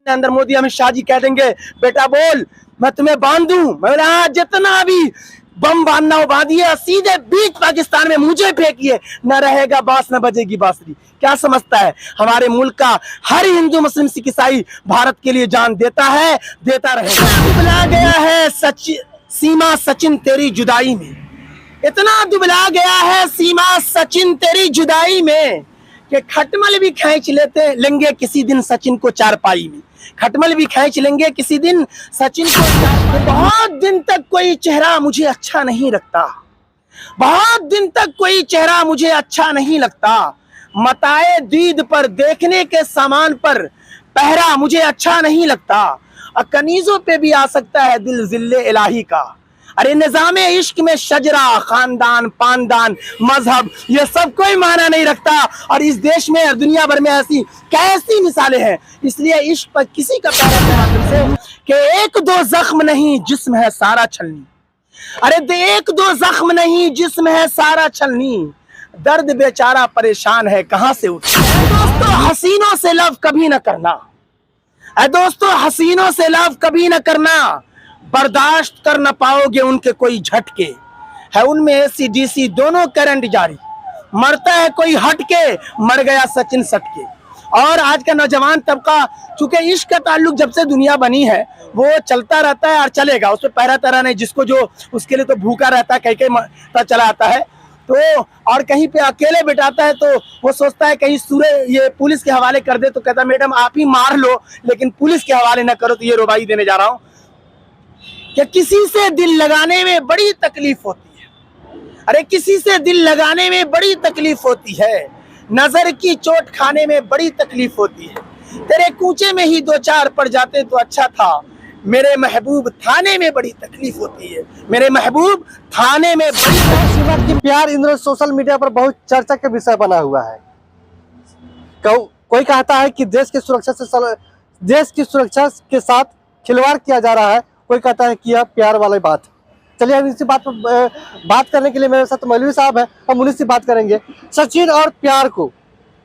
अंदर मोदी अमित शाह जी कह देंगे बेटा बोल मैं तुम्हें बांध दूं, मैं बोला हाँ जितना भी बम बांधना हो बांधिए, सीधे बीच पाकिस्तान में मुझे फेंकिए, न रहेगा बांस न बजेगी बांसुरी। क्या समझता है हमारे मुल्क का हर हिंदू मुस्लिम सिख ईसाई भारत के लिए जान देता है, देता रहेगा। दुबला गया है सीमा सचिन तेरी जुदाई में, इतना दुबला गया है सीमा सचिन तेरी जुदाई में कि खटमल भी खींच लेंगे किसी दिन सचिन को चारपाई में, खटमल भी खींच लेंगे किसी दिन सचिन को। बहुत दिन तक कोई चेहरा मुझे अच्छा नहीं लगता, बहुत दिन तक कोई चेहरा मुझे अच्छा नहीं लगता, मताए दीद पर देखने के सामान पर पहरा मुझे अच्छा नहीं लगता, और कनीजों पे भी आ सकता है दिल जिल्ले इलाही का। अरे निजामे इश्क में शजरा खानदान पानदान मजहब ये सब कोई माना नहीं रखता, और इस देश में और दुनिया भर में ऐसी कैसी मिसालें हैं। इसलिए इश्क पर किसी का पैरा कि एक दो जख्म नहीं जिस्म है सारा छलनी, अरे एक दो जख्म नहीं जिस्म है सारा छलनी, दर्द बेचारा परेशान है कहां से उठे। दोस्तों हसीनों से लव कभी न करना, दोस्तों हसीनों से लव कभी न करना, बर्दाश्त कर न पाओगे उनके कोई झटके, है उनमें एसी डीसी दोनों करंट जारी, मरता है कोई हटके मर गया सचिन सटके। और आज का नौजवान तबका चूंकि इश्क का ताल्लुक जब से दुनिया बनी है वो चलता रहता है और चलेगा, उसमें पहरा तरह नहीं, जिसको जो उसके लिए तो भूखा रहता है, कहीं चला आता है तो, और कहीं पे अकेले बिठाता है तो वो सोचता है कहीं ये पुलिस के हवाले कर दे, तो कहता है मैडम आप ही मार लो लेकिन पुलिस के हवाले ना करो, तो ये रुबाई देने जा रहा हूं कि किसी से दिल लगाने में बड़ी तकलीफ होती है, अरे किसी से दिल लगाने में बड़ी तकलीफ होती है, नजर की चोट खाने में बड़ी तकलीफ होती है, तेरे कूचे में ही दो चार पड़ जाते तो अच्छा था, मेरे महबूब थाने में बड़ी तकलीफ होती है, मेरे महबूब थाने में बड़ी सीमा की प्यार इन सोशल मीडिया पर बहुत चर्चा का विषय बना हुआ है। कोई कहता है कि देश की सुरक्षा के साथ खिलवाड़ किया जा रहा है, कोई कहता है कि यह प्यार वाली बात। चलिए हम इसी बात पर बात करने के लिए मेरे साथ मौलवी साहब हैं, हम उन्हीं से बात करेंगे। सचिन और प्यार को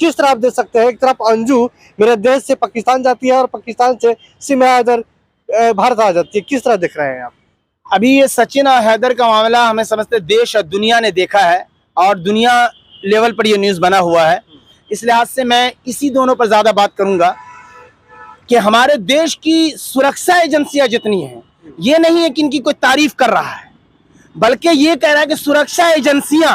किस तरह आप देख सकते हैं? एक तरफ अंजू मेरे देश से पाकिस्तान जाती है और पाकिस्तान से सीमा हैदर भारत आ जाती है, किस तरह देख रहे हैं आप? अभी ये सचिन और हैदर का मामला हमें समझते देश और दुनिया ने देखा है और दुनिया लेवल पर ये न्यूज़ बना हुआ है, इस लिहाज से मैं इसी दोनों पर ज़्यादा बात करूंगा कि हमारे देश की सुरक्षा एजेंसियां जितनी हैं, ये नहीं है कि इनकी कोई तारीफ कर रहा है, बल्कि ये कह रहा है कि सुरक्षा एजेंसियां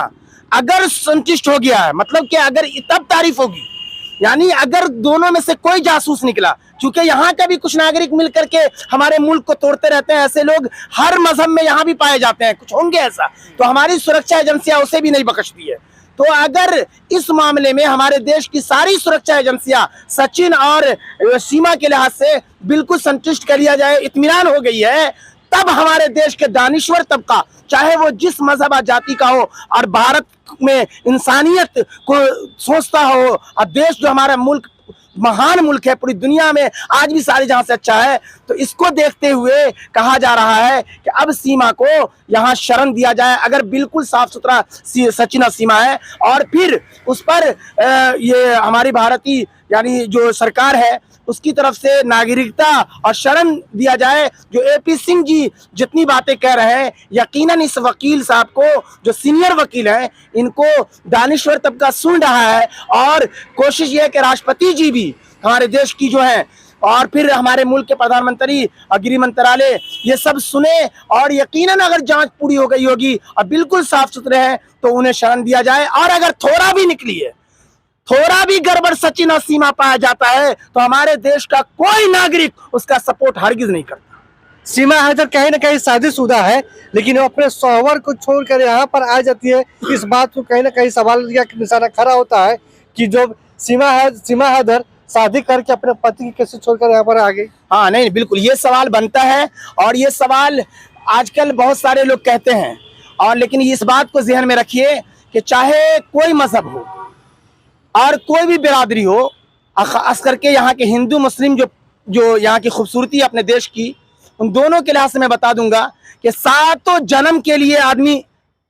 अगर संतुष्ट हो गया है, मतलब कि अगर तब तारीफ होगी, यानी अगर दोनों में से कोई जासूस निकला, क्योंकि यहाँ का भी कुछ नागरिक मिल करके हमारे मुल्क को तोड़ते रहते हैं, ऐसे लोग हर मजहब में यहाँ भी पाए जाते हैं, कुछ होंगे ऐसा, तो हमारी सुरक्षा एजेंसियां उसे भी नहीं बख्शती है। तो अगर इस मामले में हमारे देश की सारी सुरक्षा एजेंसियां सचिन और सीमा के लिहाज से बिल्कुल संतुष्ट कर लिया जाए, इत्मीनान हो गई है, तब हमारे देश के दानिश्वर तबका, चाहे वो जिस मजहब या जाति का हो, और भारत में इंसानियत को सोचता हो, और देश जो हमारा मुल्क महान मुल्क है, पूरी दुनिया में आज भी सारी जहां से अच्छा है, तो इसको देखते हुए कहा जा रहा है कि अब सीमा को यहां शरण दिया जाए, अगर बिल्कुल साफ सुथरा सचिन और सीमा है, और फिर उस पर ये हमारी भारतीय यानी जो सरकार है उसकी तरफ से नागरिकता और शरण दिया जाए। जो एपी सिंह जी जितनी बातें कह रहे हैं, यकीनन इस वकील साहब को, जो सीनियर वकील हैं, इनको दानिश्वर तबका सुन रहा है, और कोशिश ये है कि राष्ट्रपति जी भी हमारे देश की जो है, और फिर हमारे मुल्क के प्रधानमंत्री और गृह मंत्रालय ये सब सुने, और यकीनन अगर जांच पूरी हो गई होगी और बिल्कुल साफ सुथरे हैं तो उन्हें शरण दिया जाए, और अगर थोड़ा भी निकली है, थोड़ा भी गड़बड़ सचिन और सीमा पाया जाता है, तो हमारे देश का कोई नागरिक उसका सपोर्ट हरगिज नहीं करता। सीमा हैदर कहीं ना कहीं शादीशुदा है, लेकिन वो अपने शौहर को छोड़कर यहाँ पर आ जाती है, इस बात को कहीं ना कहीं सवाल का निशाना खड़ा होता है कि जो सीमा हैदर शादी करके अपने पति की कैसे छोड़कर यहाँ पर आ गई। हाँ नहीं, बिल्कुल ये सवाल बनता है, और ये सवाल आजकल बहुत सारे लोग कहते हैं, और लेकिन इस बात को ज़हन में रखिए कि चाहे कोई मजहब हो और कोई भी बिरादरी हो, खास करके यहाँ के हिंदू मुस्लिम जो यहाँ की खूबसूरती अपने देश की, उन दोनों के लिहाज से मैं बता दूंगा कि सातों जन्म के लिए आदमी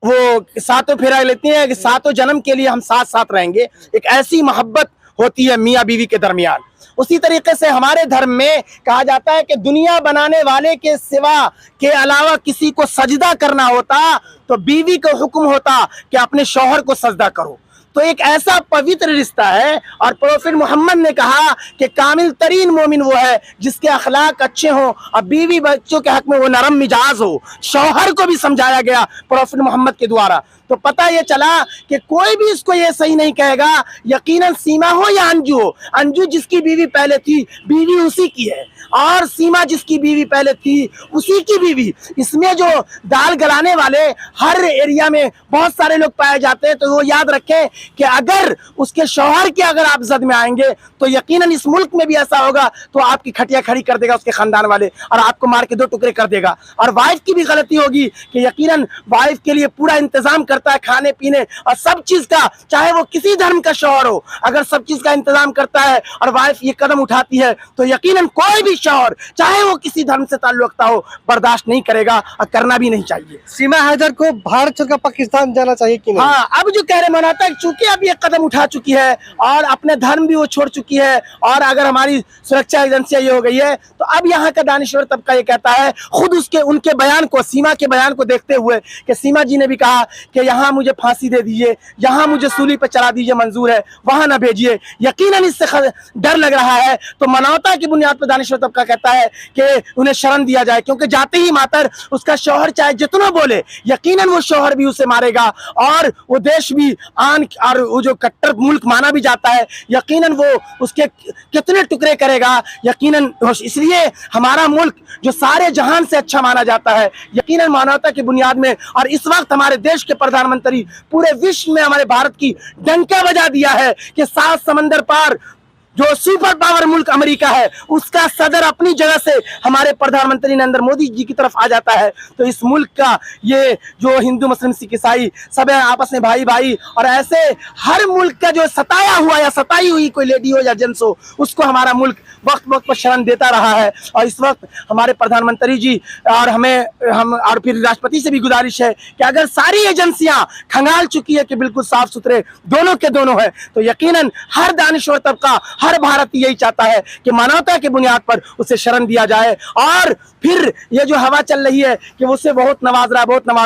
वो सातों फेरा लेते हैं कि सातों जन्म के लिए हम साथ साथ रहेंगे। एक ऐसी मोहब्बत होती है मियाँ बीवी के दरमियान। उसी तरीके से हमारे धर्म में कहा जाता है कि दुनिया बनाने वाले के सिवा के अलावा किसी को सजदा करना होता तो बीवी को हुक्म होता कि अपने शौहर को सजदा करो। तो एक ऐसा पवित्र रिश्ता है, और प्रोफेट मोहम्मद ने कहा कि कामिल तरीन मोमिन वो है जिसके अखलाक अच्छे हों और बीवी बच्चों के हक में वो नरम मिजाज हो। शौहर को भी समझाया गया प्रोफेट मोहम्मद के द्वारा। तो पता ये चला कि कोई भी इसको ये सही नहीं कहेगा, यकीनन सीमा हो या अंजू हो, अंजू जिसकी बीवी पहले थी बीवी उसी की है, और सीमा जिसकी बीवी पहले थी उसी की बीवी। इसमें जो दाल गलाने वाले हर एरिया में बहुत सारे लोग पाए जाते हैं, तो वो याद रखें कि अगर उसके शौहर के अगर आप जद में आएंगे तो यकीनन इस मुल्क में भी ऐसा होगा, तो आपकी खटिया खड़ी कर देगा उसके खानदान वाले और आपको मार के 2 टुकड़े कर देगा। और वाइफ की भी गलती होगी कि यकीनन वाइफ के लिए पूरा इंतजाम करता है खाने पीने और सब चीज का, चाहे वो किसी धर्म का शौहर हो, अगर सब चीज का इंतजाम करता है और वाइफ ये कदम उठाती है तो यकीनन कोई भी शौहर चाहे वो किसी धर्म से ताल्लुक रखता हो बर्दाश्त नहीं करेगा और करना भी नहीं चाहिए। सीमा हैदर को भारत छोड़कर पाकिस्तान जाना चाहिए कि नहीं? हाँ, अब जो कह रहे मनाता है चूंकि अब ये कदम उठा चुकी है और अपने धर्म भी वो छोड़ चुकी है, और अगर हमारी सुरक्षा एजेंसियां ये हो गई है, तो अब यहाँ का दानिश्वर तबका ये कहता है, खुद उनके बयान को, सीमा के बयान को देखते हुए कि सीमा जी ने भी कहा कि यहाँ मुझे फांसी दे दीजिए, यहाँ मुझे सूली पर चढ़ा दीजिए, मंजूर है, वहां ना भेजिए। यकीनन इससे डर लग रहा है, तो मानवता की बुनियाद पर दानिश्वर तबका कहता है कि उन्हें शरण दिया जाए, क्योंकि जाते ही मातर उसका शौहर चाहे जितना बोले यकीनन वो शौहर भी उसे मारेगा, और वो देश भी आन और वो जो कट्टर मुल्क माना भी जाता है यकीनन वो उसके कितने टुकड़े करेगा यकीनन। इसलिए हमारा मुल्क जो सारे जहान से अच्छा माना जाता है यकीनन मानवता की बुनियाद में, और इस वक्त हमारे देश के प्रधानमंत्री पूरे विश्व में हमारे भारत की डंका बजा दिया है कि 7 समंदर पार जो सुपर पावर मुल्क अमेरिका है उसका सदर अपनी जगह से हमारे प्रधानमंत्री नरेंद्र मोदी जी की तरफ आ जाता है। तो इस मुल्क का ये जो हिंदू मुस्लिम सिख ईसाई सब है आपस में भाई भाई, और ऐसे हर मुल्क का जो सताया हुआ या सताई हुई कोई लेडी हो या जेंट्स हो उसको हमारा मुल्क वक्त वक्त पर शरण देता रहा है। और इस वक्त हमारे प्रधानमंत्री जी और हम और फिर राष्ट्रपति से भी गुजारिश है कि अगर सारी एजेंसियां खंगाल चुकी है कि बिल्कुल साफ सुथरे दोनों के दोनों है, तो यकीनन हर दानिश्वर तबका, हर भारतीय यही चाहता है कि मानवता की बुनियाद पर उसे शरण दिया जाए। और फिर ये जो हवा चल रही है कि उसे बहुत नवाज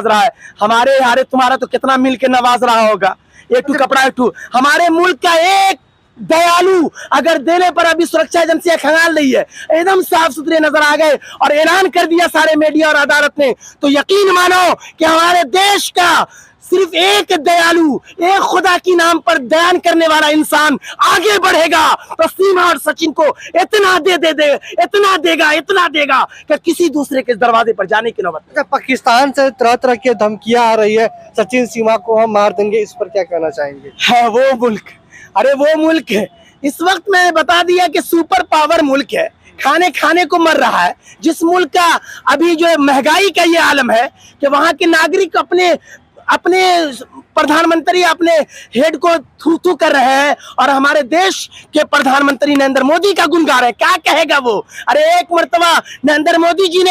रहा है, हमारे यारे तुम्हारा तो कितना मिल के नवाज रहा होगा, एक टू कपड़ा एक टू। हमारे मुल्क का एक दयालु अगर देने पर अभी सुरक्षा एजेंसियां खंगाल रही है, एकदम साफ सुथरे नजर आ गए और ऐलान कर दिया सारे मीडिया और अदालत ने, तो यकीन मानो कि हमारे देश का सिर्फ एक दयालु, एक खुदा की नाम पर दयान करने वाला इंसान आगे बढ़ेगा तो सीमा और सचिन को इतना इतना देगा कि किसी दूसरे के दरवाजे पर जाने की नौबत। पाकिस्तान से तरह तरह की धमकियां आ रही है, सचिन सीमा को हम मार देंगे, इस पर क्या कहना चाहेंगे? है वो मुल्क, अरे वो मुल्क है, इस वक्त मैंने बता दिया कि सुपर पावर मुल्क है, खाने को मर रहा है, जिस मुल्क का अभी जो महंगाई का ये आलम है कि वहां के नागरिक अपने प्रधानमंत्री अपने हेड को थू कर रहे हैं, और हमारे देश के प्रधानमंत्री नरेंद्र मोदी का गुण गा रहे हैं। क्या कहेगा वो? अरे एक मर्तबा नरेंद्र मोदी जी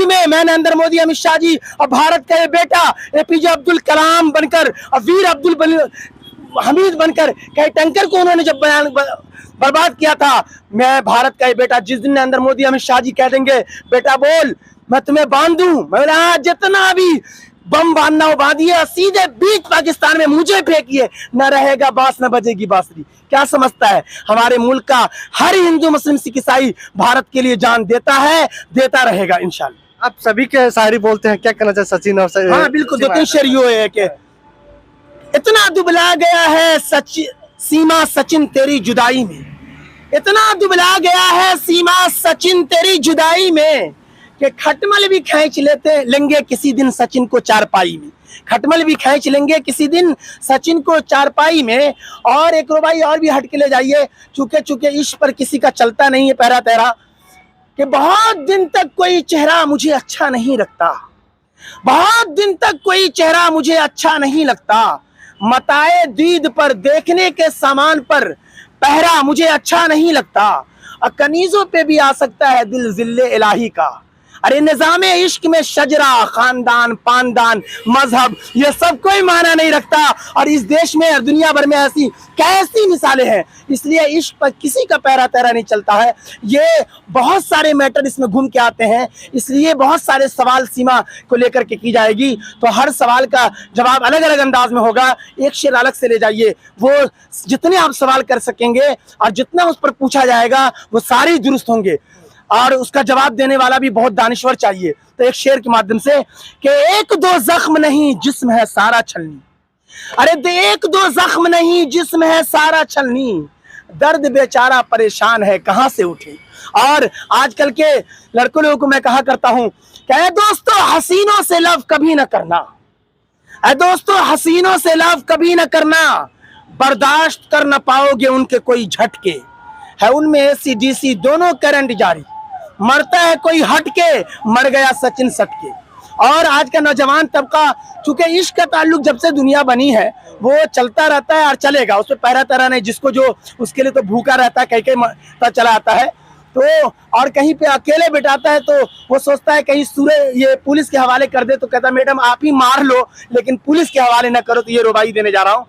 ने मैं नरेंद्र मोदी, अमित शाह जी और भारत का ये बेटा एपीजे अब्दुल कलाम बनकर और वीर अब्दुल हमीद बनकर कई टैंकर को उन्होंने जब बर्बाद किया था, मैं भारत का ये बेटा, जिस दिन नरेंद्र मोदी अमित शाह जी कह देंगे बेटा बोल मैं तुम्हें बांध दूं, मैं बोला जितना भी बम बांधना हो बांधिए, सीधे बीच पाकिस्तान में मुझे फेंकिए, न रहेगा बांस न बजेगी बांसुरी। क्या समझता है? हमारे मुल्क का हर हिंदू मुस्लिम सिख ईसाई भारत के लिए जान देता है, देता रहेगा इंशाल्लाह। आप सभी के शायरी बोलते हैं, क्या कहना चाहिए सचिन और हाँ बिल्कुल, 2-3 शेर यूं है कि इतना दुबला गया है सीमा सचिन तेरी जुदाई में, इतना दुबला गया है सीमा सचिन तेरी जुदाई में कि खटमल भी खींच लेंगे किसी दिन सचिन को चारपाई में, खटमल भी खींच लेंगे किसी दिन सचिन को चारपाई में। और एक रुबाई और भी हट के ले जाइए, चूंकि इश्क पर किसी का चलता नहीं है पहरा तेरा, कि बहुत दिन तक कोई चेहरा मुझे अच्छा नहीं लगता, बहुत दिन तक कोई चेहरा मुझे अच्छा नहीं लगता, मताए दीद पर देखने के सामान पर पहरा मुझे अच्छा नहीं लगता, और कनीजों पे भी आ सकता है दिल जिल्ले इलाही का, अरे निजाम इश्क में शजरा, खानदान, पानदान, मजहब, ये सब कोई मायना नहीं रखता। और इस देश में और दुनिया भर में ऐसी कैसी मिसालें हैं। इसलिए इश्क पर किसी का पैरा तैरा नहीं चलता है। ये बहुत सारे मैटर इसमें घूम के आते हैं, इसलिए बहुत सारे सवाल सीमा को लेकर के की जाएगी। तो हर सवाल का जवाब अलग अलग अंदाज में होगा। एक शेर अलग से ले जाइए, वो जितने आप सवाल कर सकेंगे और जितना उस पर पूछा जाएगा वो सारे दुरुस्त होंगे, और उसका जवाब देने वाला भी बहुत दानिश्वर चाहिए। तो एक शेर के माध्यम से कि एक दो जख्म नहीं जिस्म है सारा छलनी, अरे एक दो जख्म नहीं जिस्म है सारा छलनी, दर्द बेचारा परेशान है कहां से उठे। और आजकल के लड़कों लोगों को मैं कहा करता हूं कि दोस्तों हसीनों से लव कभी न करना, दोस्तों हसीनों से लव कभी न करना, बर्दाश्त कर न पाओगे उनके कोई झटके, है उनमें एसी डीसी दोनों करंट जारी, मरता है कोई हट के, मर गया सचिन सटके। और आज का नौजवान तबका, चूंकि इश्क का ताल्लुक जब से दुनिया बनी है वो चलता रहता है और चलेगा, उसमें पैरा तैरा नहीं। जिसको जो उसके लिए तो भूखा रहता है, कहीं कहीं चला आता है तो, और कहीं पे अकेले बिठाता है तो वो सोचता है कहीं सूर्य ये पुलिस के हवाले कर दे, तो कहता है मैडम आप ही मार लो लेकिन पुलिस के हवाले ना करो। तो ये रुबाई देने जा रहा हूं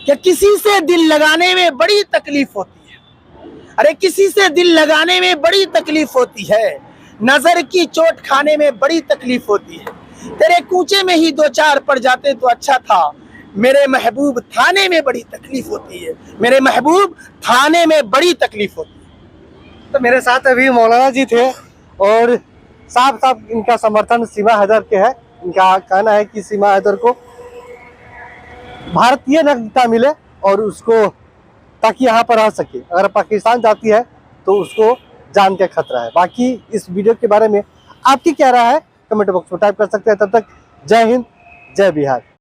कि किसी से दिल लगाने में बड़ी तकलीफ होती है, अरे किसी से दिल लगाने में बड़ी तकलीफ होती है, नजर की चोट खाने में बड़ी तकलीफ होती है, तेरे कूचे में ही दो चार पड़ जाते तो अच्छा था, मेरे महबूब थाने में बड़ी तकलीफ होती है, मेरे महबूब थाने में बड़ी तकलीफ होती है। तो मेरे साथ अभी मौलाना जी थे और साफ साफ इनका समर्थन सीमा हैदर के है। इनका कहना है कि सीमा हैदर को भारतीय नागरिकता मिले और उसको, ताकि यहाँ पर रह सके। अगर पाकिस्तान जाती है तो उसको जान का खतरा है। बाकी इस वीडियो के बारे में आपकी क्या राय है कमेंट बॉक्स में टाइप कर सकते हैं। तब तक जय हिंद, जय बिहार।